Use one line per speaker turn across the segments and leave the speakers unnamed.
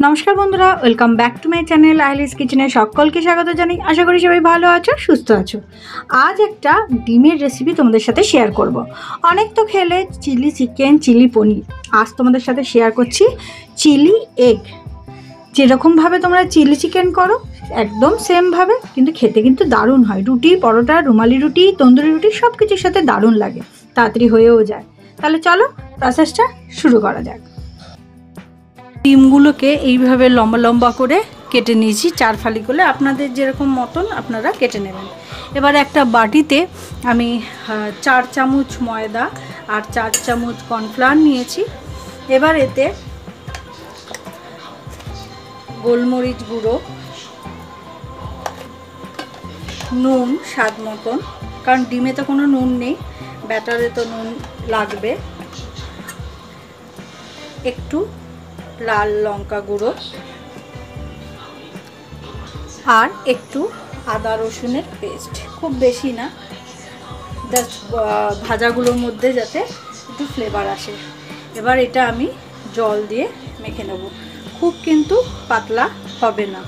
নমস্কার বন্ধুরা, welcome back to my channel আইলিস কিচেনে সকলকে স্বাগত জানাই। আশা করি সবাই ভালো আছো, সুস্থ আছো। আজ একটা ডিমের রেসিপি তোমাদের সাথে শেয়ার করব। অনেক তো খেলে চিলি চিকেন, চিলি পনির, আজ তোমাদের সাথে শেয়ার করছি চিলি এগ। যেরকমভাবে তোমরা চিলি চিকেন করো একদম সেমভাবে, কিন্তু খেতে কিন্তু দারুণ হয়। রুটি, পরোটা, রুমালি রুটি, তন্দুরি রুটি সব কিছুর সাথে দারুণ লাগে, তাড়াতাড়ি হয়েও যায়। তাহলে চলো প্রসেসটা শুরু করা যাক। ডিমগুলোকে এইভাবে লম্বা লম্বা করে কেটে নিয়েছি, 4 ফালি করে, আপনাদের যেরকম মতন আপনারা কেটে নেবেন। এবার একটা বাটিতে আমি 4 চামচ ময়দা আর 4 চামচ কর্নফ্লাওয়ার নিয়েছি। এবার এতে গোলমরিচ গুঁড়ো, নুন স্বাদ মতন, কারণ ডিমে তো কোনো নুন নেই, ব্যাটারে তো নুন লাগবে, একটু লাল লঙ্কা গুঁড়ো আর একটু আদা রসুনের পেস্ট, খুব বেশি না, জাস্ট ভাজাগুলোর মধ্যে যাতে একটু ফ্লেভার আসে। এবার এটা আমি জল দিয়ে মেখে নেব, খুব কিন্তু পাতলা হবে না।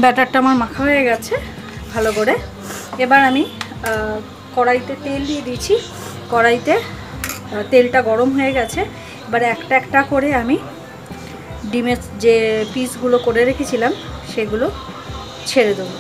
ব্যাটারটা আমার মাখা হয়ে গেছে ভালো করে। এবার আমি কড়াইতে তেল দিয়ে দিয়েছি, কড়াইতে তেলটা গরম হয়ে গেছে। এবারে একটা একটা করে আমি ডিমের যে পিসগুলো করে রেখেছিলাম সেগুলো ছেড়ে দেবো।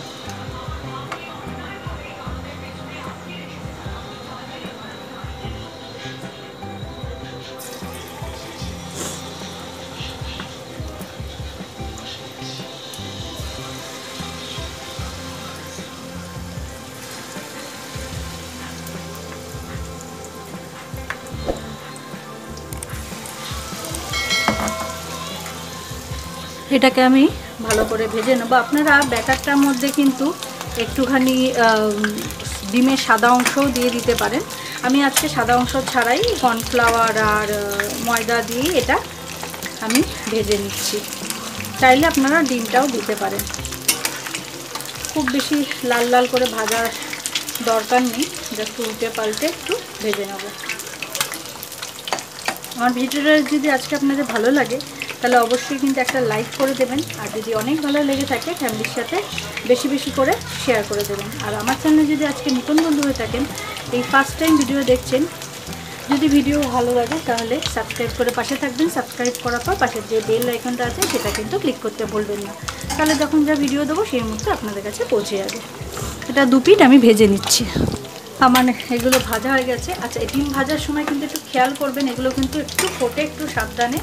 এটাকে আমি ভালো করে ভেজে নেব। আপনারা ব্যাটারটার মধ্যে কিন্তু একটুখানি ডিমের সাদা অংশও দিয়ে দিতে পারেন। আমি আজকে সাদা অংশ ছাড়াই কর্নফ্লাওয়ার আর ময়দা দিয়ে এটা আমি ভেজে নিচ্ছি। চাইলে আপনারা ডিমটাও দিতে পারেন, খুব বেশি লাল লাল করে ভাজার দরকার নেই, জাস্ট উল্টে পাল্টে একটু ভেজে নেব। আমার ভিডিওটা যদি আজকে আপনাদের ভালো লাগে তাহলে অবশ্যই কিন্তু একটা লাইক করে দেবেন, আর যদি অনেক ভালো লেগে থাকে ফ্যামিলির সাথে বেশি বেশি করে শেয়ার করে দেবেন। আর আমার চ্যানেলে যদি আজকে নতুন বন্ধু হয়ে থাকেন, এই ফার্স্ট টাইম ভিডিও দেখছেন, যদি ভিডিও ভালো লাগে তাহলে সাবস্ক্রাইব করে পাশে থাকবেন। সাবস্ক্রাইব করার পর পাশের যে বেল আইকনটা আছে সেটা কিন্তু ক্লিক করতে ভুলবেন না, তাহলে যখন যা ভিডিও দেবো সেই মুহূর্তে আপনাদের কাছে পৌঁছে যাবে। এটা 2 পিঠ আমি ভেজে নিচ্ছি। আমার এগুলো ভাজা হয়ে গেছে। আচ্ছা, এই ডিম ভাজার সময় কিন্তু একটু খেয়াল করবেন, এগুলো কিন্তু একটু ফোটে একটু সাবধানে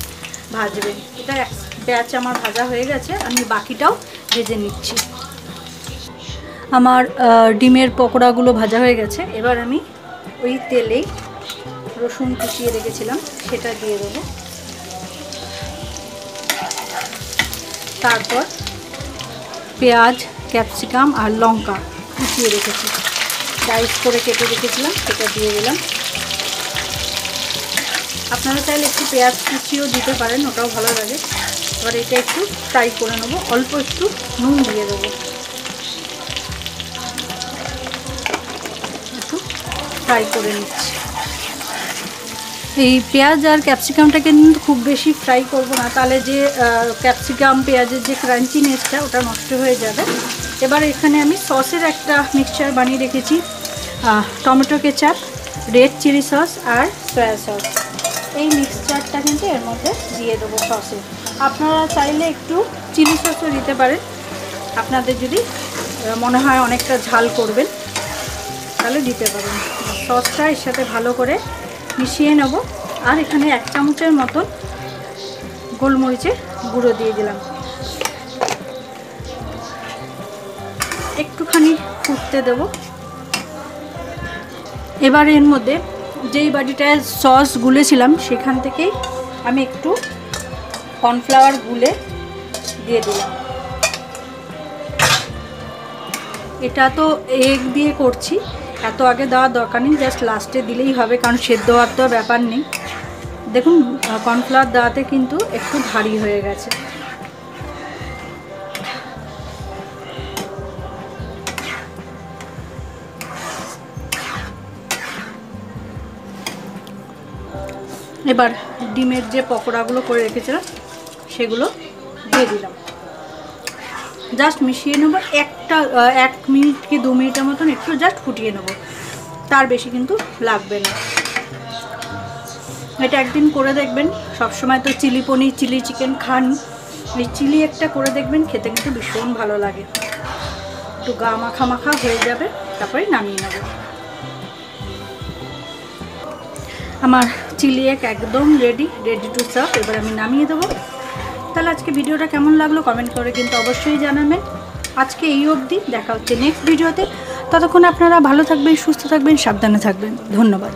ভাজবেন। এটা এক ব্যাচ আমার ভাজা হয়ে গেছে, আমি বাকিটাও ভেজে নিচ্ছি। আমার ডিমের পকোড়াগুলো ভাজা হয়ে গেছে। এবার আমি ওই তেলেই রসুন কুচিয়ে রেখেছিলাম সেটা দিয়ে দেবো, তারপর পেঁয়াজ, ক্যাপসিকাম আর লঙ্কা কুচিয়ে রেখেছি, স্লাইস করে কেটে রেখেছিলাম, সেটা দিয়ে দিলাম। আপনারা চাইলে একটু পেঁয়াজ কুচিও দিতে পারেন, ওটাও ভালো লাগে। এবার এটা একটু ফ্রাই করে নেবো, অল্প একটু নুন দিয়ে দেবো, একটু ফ্রাই করে নিচ্ছি। এই পেঁয়াজ আর ক্যাপসিকামটাকে কিন্তু খুব বেশি ফ্রাই করব না, তাহলে যে ক্যাপসিকাম পেঁয়াজের যে ক্রাঞ্চিনেসটা ওটা নষ্ট হয়ে যাবে। এবার এখানে আমি সসের একটা মিক্সচার বানিয়ে রেখেছি, tomato ketchup, red chilli sauce আর সয়া সস। এই মিক্সচারটা কিন্তু এর মধ্যে দিয়ে দেবো সসে। আপনারা চাইলে একটু চিলি সসও দিতে পারেন, আপনাদের যদি মনে হয় অনেকটা ঝাল করবেন তাহলে দিতে পারেন। সসটা এর সাথে ভালো করে মিশিয়ে নেব। আর এখানে 1 চামচের মতন গোলমরিচের গুঁড়ো দিয়ে দিলাম, একটুখানি ফুটতে দেব। এবার এর মধ্যে যেই বাটিটায় সস গুলেছিলাম সেখান থেকেই আমি একটু কর্নফ্লাওয়ার গুলে দিয়ে দিলাম। এটা তো এগ দিয়ে করছি, এত আগে দেওয়ার দরকার নেই, জাস্ট লাস্টে দিলেই হবে, কারণ সেদ্ধ হওয়ার তো ব্যাপার নেই। দেখুন কর্নফ্লাওয়ার দেওয়াতে কিন্তু একটু ভারী হয়ে গেছে। এবার ডিমের যে পকোড়াগুলো করে রেখেছিলাম সেগুলো দিয়ে দিলাম, জাস্ট মিশিয়ে নেবো। 1 মিনিট কি 2 মিনিটের মতন একটু জাস্ট ফুটিয়ে নেবো, তার বেশি কিন্তু লাগবে না। এটা একদিন করে দেখবেন, সবসময় তো চিলি পনির চিলি চিকেন খান, এই চিলি একটা করে দেখবেন, খেতে কিন্তু ভীষণ ভালো লাগে। একটু গা মাখা মাখা হয়ে যাবে, তারপরে নামিয়ে নেব। আমার চিলি এগ একদম রেডি টু সার্ভ। এবার আমি নামিয়ে দেবো। তাহলে আজকে ভিডিওটা কেমন লাগলো কমেন্ট করে কিন্তু অবশ্যই জানাবেন। আজকে এই অবধি, দেখা হচ্ছে নেক্সট ভিডিওতে। ততক্ষণ আপনারা ভালো থাকবেন, সুস্থ থাকবেন, সাবধানে থাকবেন। ধন্যবাদ।